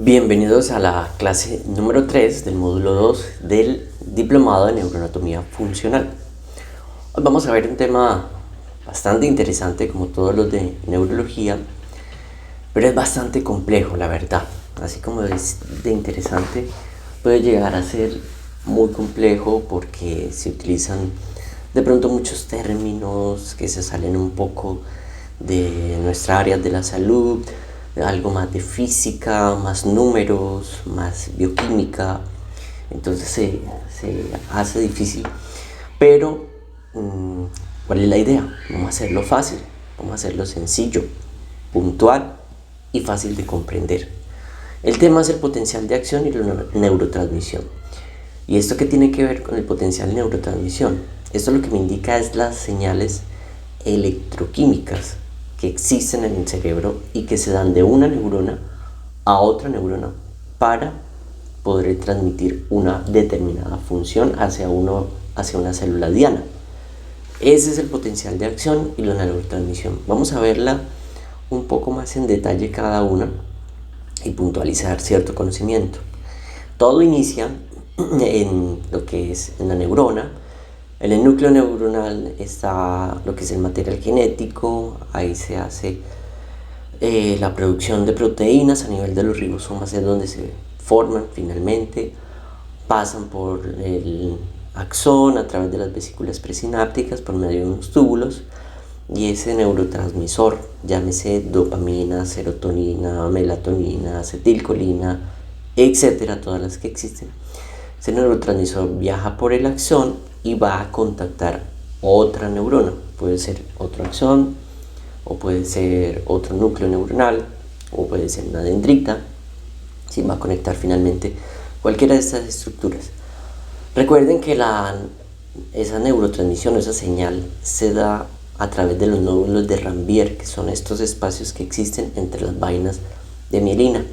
Bienvenidos a la clase número 3 del módulo 2 del Diplomado de Neuroanatomía Funcional. Hoy vamos a ver un tema bastante interesante como todos los de neurología, pero es bastante complejo, la verdad. Así como es de interesante, puede llegar a ser muy complejo porque se utilizan de pronto muchos términos que se salen un poco de nuestra área de la salud, algo más de física, más números, más bioquímica. Entonces se hace difícil, pero ¿cuál es la idea? Vamos a hacerlo fácil, vamos a hacerlo sencillo, puntual y fácil de comprender. El tema es el potencial de acción y la neurotransmisión. ¿Y esto qué tiene que ver con el potencial de neurotransmisión? Esto lo que me indica es las señales electroquímicas que existen en el cerebro y que se dan de una neurona a otra neurona para poder transmitir una determinada función hacia una célula diana. Ese es el potencial de acción y la neurotransmisión. Vamos a verla un poco más en detalle cada una y puntualizar cierto conocimiento. Todo inicia en lo que es en la neurona. En el núcleo neuronal está lo que es el material genético, ahí se hace la producción de proteínas a nivel de los ribosomas, es donde se forman finalmente, pasan por el axón a través de las vesículas presinápticas por medio de unos túbulos, y ese neurotransmisor, llámese dopamina, serotonina, melatonina, acetilcolina, etcétera, todas las que existen, ese neurotransmisor viaja por el axón y va a contactar otra neurona. Puede ser otro axón, o puede ser otro núcleo neuronal, o puede ser una dendrita. ¿Sí? Va a conectar finalmente cualquiera de estas estructuras. Recuerden que esa neurotransmisión, esa señal, se da a través de los nódulos de Ranvier, que son estos espacios que existen entre las vainas de mielina.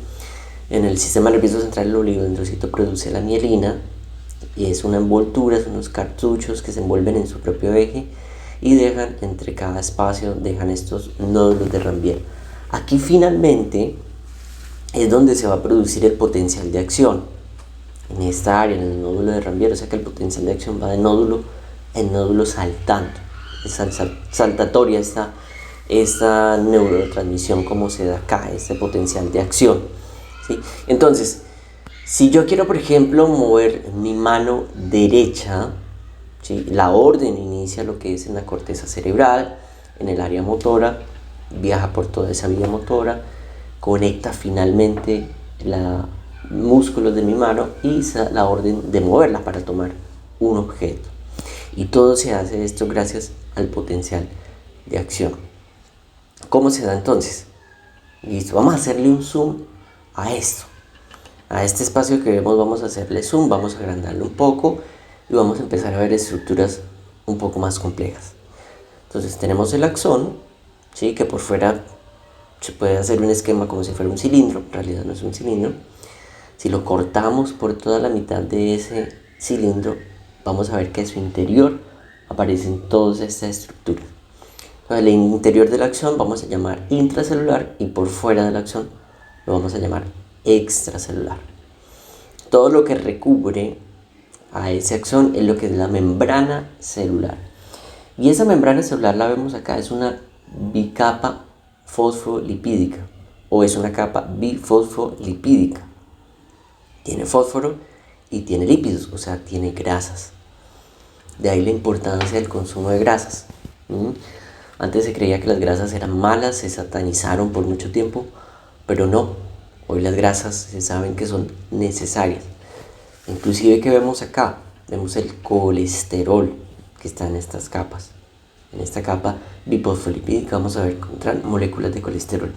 En el sistema nervioso central, el oligodendrocito produce la mielina, y es una envoltura, son unos cartuchos que se envuelven en su propio eje y dejan entre cada espacio, dejan estos nódulos de Ranvier. Aquí finalmente es donde se va a producir el potencial de acción, en esta área, en el nódulo de Ranvier. O sea que el potencial de acción va de nódulo en nódulo saltando, es saltatoria esta neurotransmisión como se da acá, este potencial de acción, ¿sí? Entonces, si yo quiero, por ejemplo, mover mi mano derecha, ¿sí? La orden inicia lo que es en la corteza cerebral, en el área motora, viaja por toda esa vía motora, conecta finalmente los músculos de mi mano y la orden de moverla para tomar un objeto. Y todo se hace esto gracias al potencial de acción. ¿Cómo se da entonces? Listo, vamos a hacerle un zoom a esto. A este espacio que vemos vamos a hacerle zoom, vamos a agrandarlo un poco y vamos a empezar a ver estructuras un poco más complejas. Entonces tenemos el axón, ¿sí? Que por fuera se puede hacer un esquema como si fuera un cilindro, en realidad no es un cilindro. Si lo cortamos por toda la mitad de ese cilindro, vamos a ver que en su interior aparecen todas estas estructuras. El interior del axón vamos a llamar intracelular y por fuera del axón lo vamos a llamar extracelular. Todo lo que recubre a ese axón es lo que es la membrana celular. Y esa membrana celular la vemos acá, es una bicapa fosfolipídica o es una capa bifosfolipídica. Tiene fósforo y tiene lípidos, o sea, tiene grasas. De ahí la importancia del consumo de grasas. Antes se creía que las grasas eran malas, se satanizaron por mucho tiempo, pero no. Hoy las grasas se saben que son necesarias. Inclusive, que vemos acá, vemos el colesterol que está en estas capas. En esta capa bifosfolipídica vamos a ver encontrar moléculas de colesterol.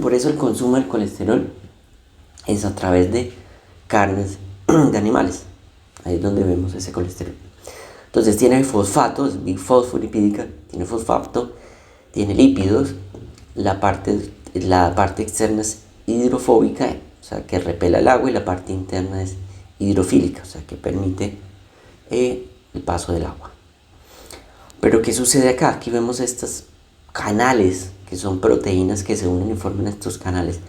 Por eso el consumo del colesterol es a través de carnes de animales. Ahí es donde vemos ese colesterol. Entonces tiene fosfato, es bifosfolipídica, tiene fosfato, tiene lípidos. La parte externa es hidrofóbica, o sea que repela el agua, y la parte interna es hidrofílica, o sea que permite el paso del agua. Pero ¿qué sucede acá? Aquí vemos estos canales que son proteínas que se unen y forman estos canales.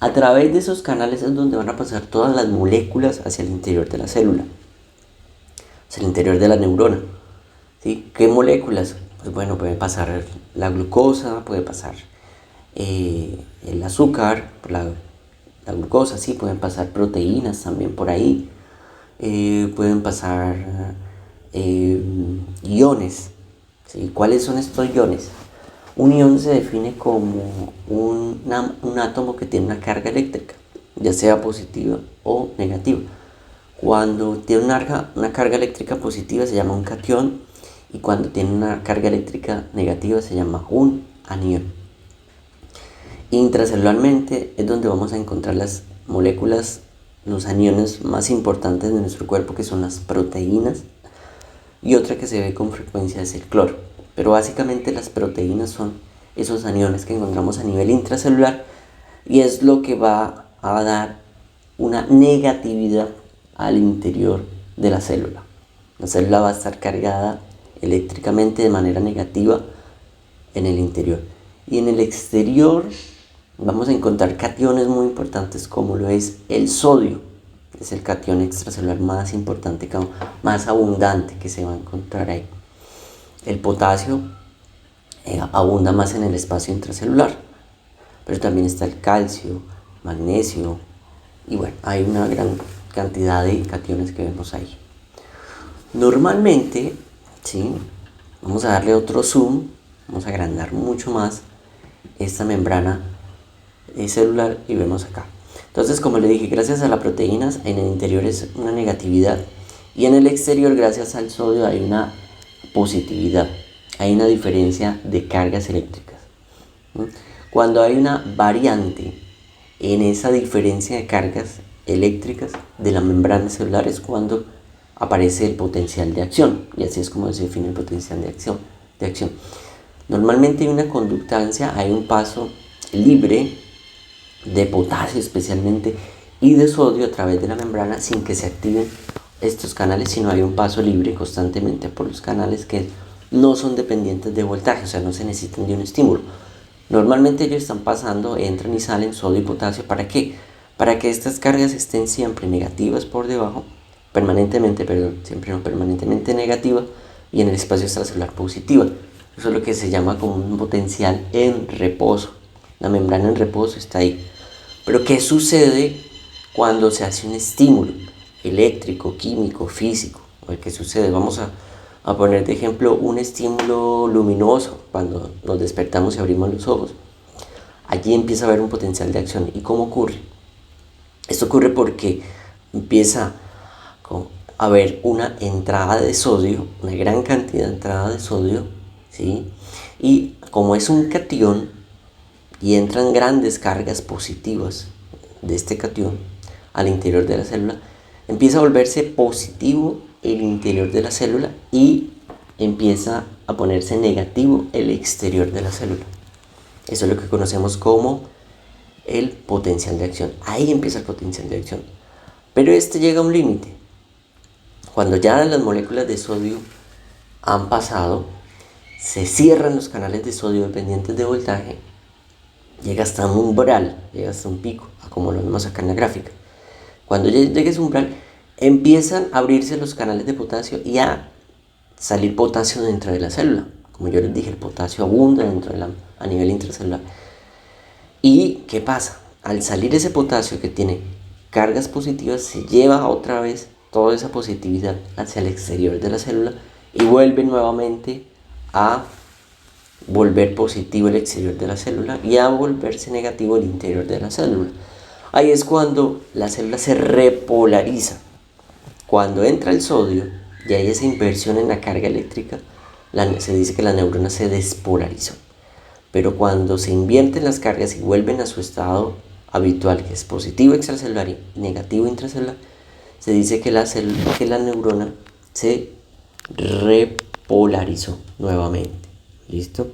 A través de esos canales es donde van a pasar todas las moléculas hacia el interior de la célula, hacia el interior de la neurona. ¿Sí? ¿Qué moléculas? Pues bueno, puede pasar la glucosa, puede pasar el azúcar, la glucosa, sí, pueden pasar proteínas también por ahí, pueden pasar iones. ¿Sí? ¿Cuáles son estos iones? Un ion se define como un átomo que tiene una carga eléctrica, ya sea positiva o negativa. Cuando tiene una carga eléctrica positiva se llama un catión, y cuando tiene una carga eléctrica negativa se llama un anión. Intracelularmente es donde vamos a encontrar las moléculas, los aniones más importantes de nuestro cuerpo, que son las proteínas, y otra que se ve con frecuencia es el cloro. Pero básicamente las proteínas son esos aniones que encontramos a nivel intracelular, y es lo que va a dar una negatividad al interior de la célula. La célula va a estar cargada eléctricamente de manera negativa en el interior. Y en el exterior vamos a encontrar cationes muy importantes, como lo es el sodio. Es el catión extracelular más importante, más abundante que se va a encontrar ahí. El potasio abunda más en el espacio intracelular, pero también está el calcio, magnesio, y bueno, hay una gran cantidad de cationes que vemos ahí. Normalmente, ¿sí? Vamos a darle otro zoom, vamos a agrandar mucho más esta membrana celular y vemos acá. Entonces, como le dije, gracias a las proteínas en el interior es una negatividad, y en el exterior gracias al sodio hay una positividad, hay una diferencia de cargas eléctricas. Cuando hay una variante en esa diferencia de cargas eléctricas de la membrana celular es cuando aparece el potencial de acción, y así es como se define el potencial de acción. Normalmente hay una conductancia, hay un paso libre de potasio especialmente y de sodio a través de la membrana sin que se activen estos canales, sino hay un paso libre constantemente por los canales que no son dependientes de voltaje, o sea, no se necesitan de un estímulo. Normalmente ellos están pasando, entran y salen sodio y potasio. ¿Para qué? Para que estas cargas estén siempre negativas por debajo, siempre no, permanentemente negativa, y en el espacio extracelular positiva. Eso es lo que se llama como un potencial en reposo. La membrana en reposo está ahí. Pero ¿qué sucede cuando se hace un estímulo eléctrico, químico, físico? ¿Qué sucede? Vamos a poner de ejemplo un estímulo luminoso cuando nos despertamos y abrimos los ojos. Allí empieza a haber un potencial de acción. ¿Y cómo ocurre? Esto ocurre porque empieza a haber una entrada de sodio, una gran cantidad de entrada de sodio, ¿sí? Y como es un catión y entran grandes cargas positivas de este catión al interior de la célula, empieza a volverse positivo el interior de la célula y empieza a ponerse negativo el exterior de la célula. Eso es lo que conocemos como el potencial de acción. Ahí empieza el potencial de acción. Pero este llega a un límite. Cuando ya las moléculas de sodio han pasado, se cierran los canales de sodio dependientes de voltaje, llega hasta un umbral, llega hasta un pico, como lo vemos acá en la gráfica. Cuando llegue ese umbral, empiezan a abrirse los canales de potasio y a salir potasio dentro de la célula. Como yo les dije, el potasio abunda a nivel intracelular. ¿Y qué pasa? Al salir ese potasio que tiene cargas positivas, se lleva otra vez toda esa positividad hacia el exterior de la célula y vuelve nuevamente a volver positivo el exterior de la célula y a volverse negativo el interior de la célula. Ahí es cuando la célula se repolariza. Cuando entra el sodio y hay esa inversión en la carga eléctrica, se dice que la neurona se despolarizó. Pero cuando se invierten las cargas y vuelven a su estado habitual, que es positivo extracelular y negativo intracelular, se dice que la neurona se repolarizó nuevamente. ¿Listo?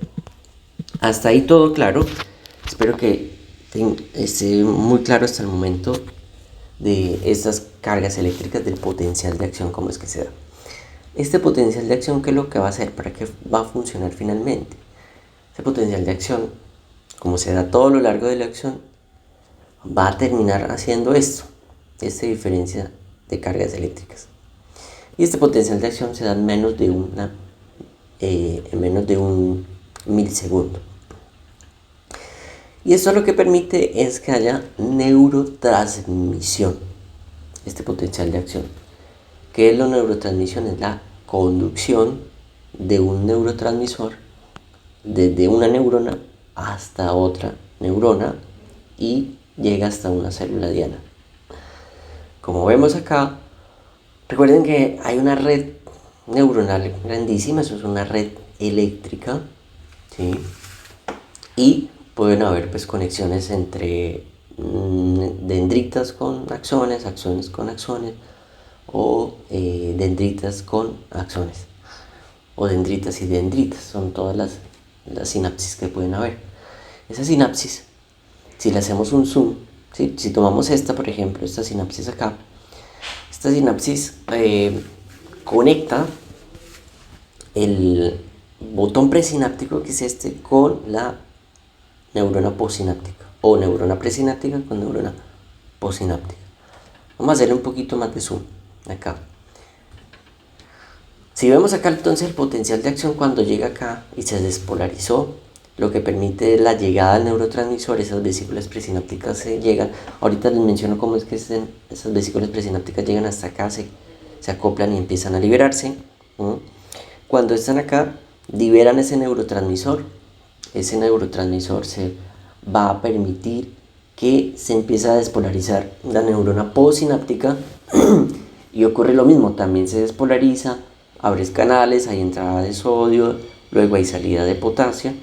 Hasta ahí todo claro. Espero que esté muy claro hasta el momento de estas cargas eléctricas, del potencial de acción, cómo es que se da. Este potencial de acción, ¿qué es lo que va a hacer? ¿Para qué va a funcionar finalmente? Este potencial de acción, como se da todo lo largo de la acción, va a terminar haciendo esta diferencia de cargas eléctricas. Y este potencial de acción se da en menos de un milisegundo. Y esto lo que permite es que haya neurotransmisión, este potencial de acción. ¿Qué es la neurotransmisión? Es la conducción de un neurotransmisor desde una neurona hasta otra neurona y llega hasta una célula diana. Como vemos acá, recuerden que hay una red neuronal grandísima, eso es una red eléctrica, ¿sí? Y pueden haber pues conexiones entre dendritas con axones, axones con axones, o dendritas con axones, o dendritas y dendritas, son todas las sinapsis que pueden haber. Esa sinapsis, si le hacemos un zoom, ¿sí? Si tomamos esta, por ejemplo, esta sinapsis acá, esta sinapsis conecta el botón presináptico, que es este, con la neurona postsináptica, o neurona presináptica con neurona postsináptica. Vamos a hacerle un poquito más de zoom acá. Si vemos acá entonces el potencial de acción cuando llega acá y se despolarizó, lo que permite la llegada al neurotransmisor, esas vesículas presinápticas se llegan. Ahorita les menciono cómo es que esas vesículas presinápticas llegan hasta acá, se acoplan y empiezan a liberarse. Cuando están acá, liberan ese neurotransmisor. Ese neurotransmisor se va a permitir que se empiece a despolarizar la neurona postsináptica y ocurre lo mismo, también se despolariza, abres canales, hay entrada de sodio, luego hay salida de potasio.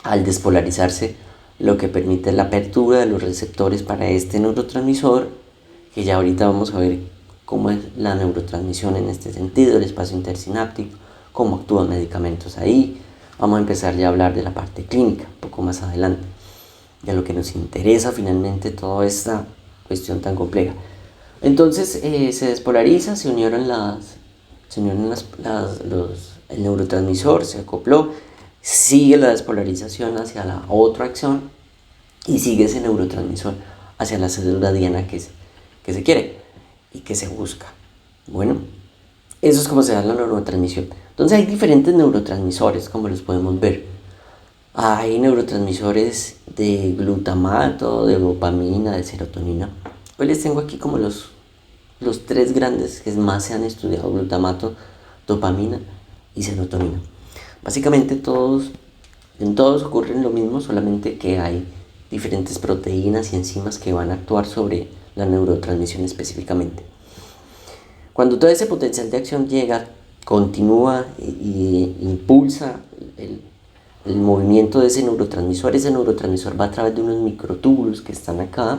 Al despolarizarse, lo que permite la apertura de los receptores para este neurotransmisor, que ya ahorita vamos a ver cómo es la neurotransmisión en este sentido, el espacio intersináptico, cómo actúan medicamentos ahí. Vamos a empezar ya a hablar de la parte clínica, un poco más adelante, de lo que nos interesa finalmente toda esta cuestión tan compleja. Entonces se despolariza, se unieron el neurotransmisor, se acopló, sigue la despolarización hacia la otra acción y sigue ese neurotransmisor hacia la célula diana que se quiere y que se busca. Bueno, eso es como se da la neurotransmisión. Entonces hay diferentes neurotransmisores, como los podemos ver. Hay neurotransmisores de glutamato, de dopamina, de serotonina. Hoy les tengo aquí como los tres grandes que más se han estudiado: glutamato, dopamina y serotonina. Básicamente en todos ocurren lo mismo, solamente que hay diferentes proteínas y enzimas que van a actuar sobre la neurotransmisión específicamente. Cuando todo ese potencial de acción llega, continúa e impulsa el movimiento de ese neurotransmisor va a través de unos microtúbulos que están acá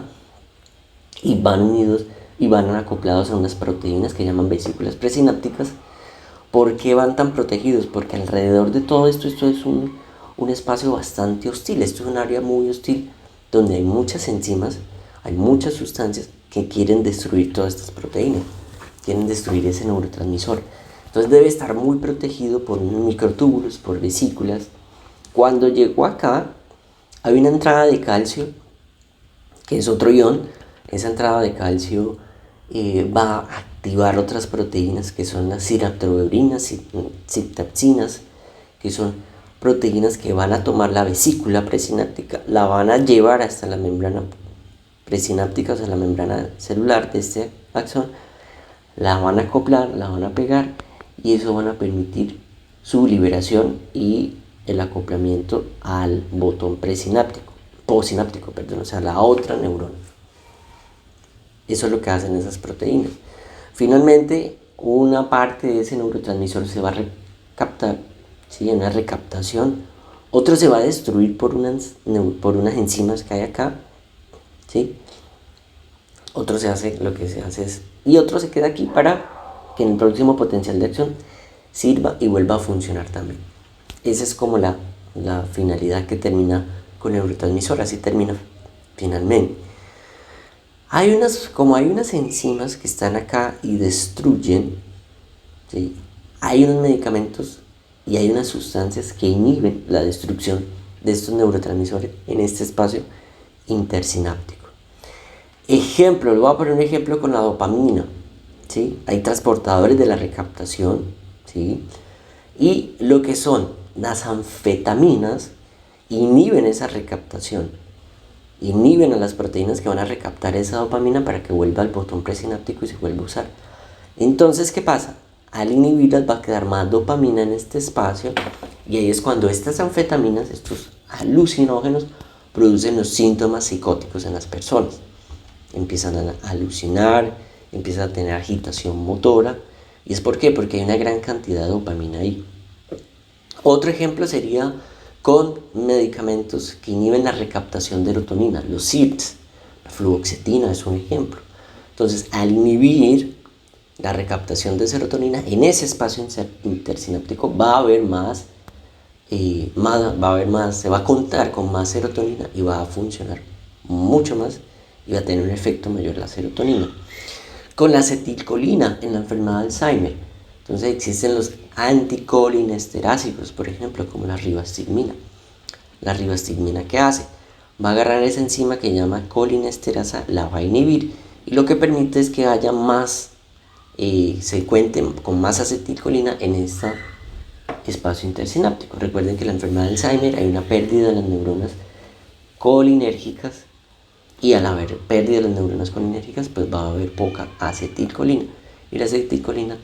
y van unidos y van acoplados a unas proteínas que llaman vesículas presinápticas. ¿Por qué van tan protegidos? Porque alrededor de todo esto es un espacio bastante hostil. Esto es un área muy hostil donde hay muchas enzimas, hay muchas sustancias que quieren destruir todas estas proteínas, quieren destruir ese neurotransmisor. Entonces debe estar muy protegido por microtúbulos, por vesículas. Cuando llegó acá, hay una entrada de calcio, que es otro ion. Esa entrada de calcio va a activar otras proteínas que son las siraptrobeurinas, citapsinas, que son proteínas que van a tomar la vesícula presináptica, la van a llevar hasta la membrana presináptica, o sea, la membrana celular de este axón, la van a acoplar, la van a pegar, y eso van a permitir su liberación y el acoplamiento al botón postsináptico, o sea, la otra neurona. Eso es lo que hacen esas proteínas. Finalmente, una parte de ese neurotransmisor se va a recaptar, ¿sí? Una recaptación. Otro se va a destruir por unas enzimas que hay acá, ¿sí? Otro y otro se queda aquí para que en el próximo potencial de acción sirva y vuelva a funcionar también. Esa es como la finalidad que termina con el neurotransmisor, así termina finalmente. Hay unas enzimas que están acá y destruyen, ¿sí? Hay unos medicamentos y hay unas sustancias que inhiben la destrucción de estos neurotransmisores en este espacio intersináptico. Ejemplo, le voy a poner un ejemplo con la dopamina, ¿sí? Hay transportadores de la recaptación, ¿sí? Y lo que son las anfetaminas inhiben esa recaptación, inhiben a las proteínas que van a recaptar esa dopamina para que vuelva al botón presináptico y se vuelva a usar. Entonces, ¿qué pasa? Al inhibirlas va a quedar más dopamina en este espacio y ahí es cuando estas anfetaminas, estos alucinógenos, producen los síntomas psicóticos en las personas. Empiezan a alucinar, empiezan a tener agitación motora. ¿Y es por qué? Porque hay una gran cantidad de dopamina ahí. Otro ejemplo sería con medicamentos que inhiben la recaptación de serotonina, los SIRTs. La fluoxetina es un ejemplo. Entonces, al inhibir la recaptación de serotonina en ese espacio intersináptico va a haber se va a contar con más serotonina y va a funcionar mucho más y va a tener un efecto mayor la serotonina. Con la acetilcolina en la enfermedad de Alzheimer, entonces existen los anticolinesterásicos, por ejemplo, como la ribastigmina. La ribastigmina, ¿qué hace? Va a agarrar esa enzima que llama colinesterasa, la va a inhibir y lo que permite es que haya más, se cuente con más acetilcolina en este espacio intersináptico. Recuerden que en la enfermedad de Alzheimer hay una pérdida de las neuronas colinérgicas y al haber pérdida de las neuronas colinérgicas pues va a haber poca acetilcolina y la acetilcolina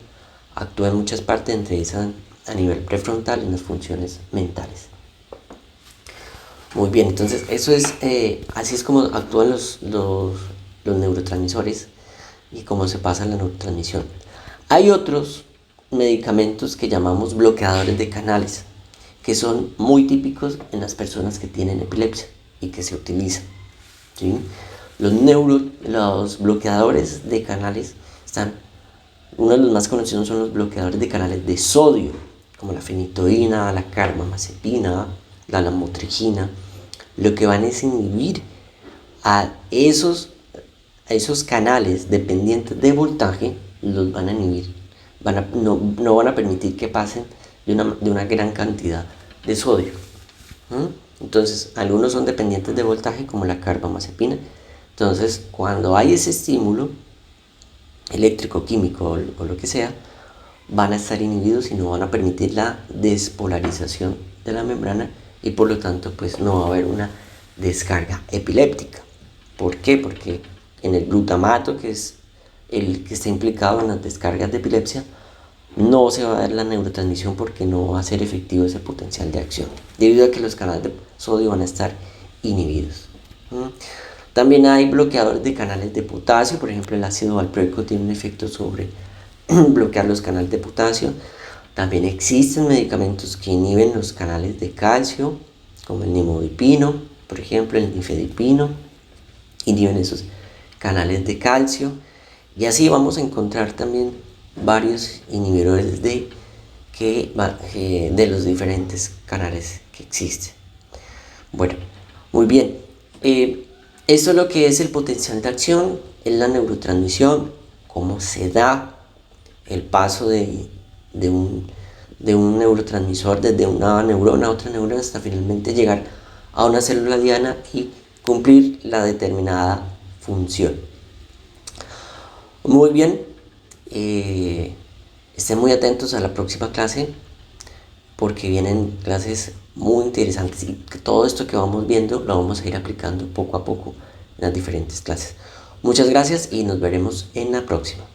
actúa en muchas partes, entre esas a nivel prefrontal en las funciones mentales. Muy bien, entonces eso es así es como actúan los neurotransmisores y cómo se pasa la neurotransmisión. Hay otros medicamentos que llamamos bloqueadores de canales, que son muy típicos en las personas que tienen epilepsia y que se utilizan, ¿sí? Los bloqueadores de canales uno de los más conocidos son los bloqueadores de canales de sodio, como la fenitoína, la carbamazepina, la lamotrigina. Lo que van es inhibir a esos canales dependientes de voltaje, los van a inhibir. No van a permitir que pasen de una gran cantidad de sodio. Entonces, algunos son dependientes de voltaje, como la carbamazepina. Entonces, cuando hay ese estímulo eléctrico, químico o lo que sea, van a estar inhibidos y no van a permitir la despolarización de la membrana y por lo tanto pues no va a haber una descarga epiléptica. ¿Por qué? Porque en el glutamato, que es el que está implicado en las descargas de epilepsia, no se va a dar la neurotransmisión porque no va a ser efectivo ese potencial de acción, debido a que los canales de sodio van a estar inhibidos. También hay bloqueadores de canales de potasio, por ejemplo el ácido valproico tiene un efecto sobre bloquear los canales de potasio. También existen medicamentos que inhiben los canales de calcio, como el nimodipino, por ejemplo el nifedipino, inhiben esos canales de calcio. Y así vamos a encontrar también varios inhibidores de los diferentes canales que existen. Bueno, muy bien. Esto es lo que es el potencial de acción, es la neurotransmisión, cómo se da el paso de un neurotransmisor desde una neurona a otra neurona hasta finalmente llegar a una célula diana y cumplir la determinada función. Muy bien, estén muy atentos a la próxima clase porque vienen clases muy interesantes y que todo esto que vamos viendo lo vamos a ir aplicando poco a poco en las diferentes clases. Muchas gracias y nos veremos en la próxima.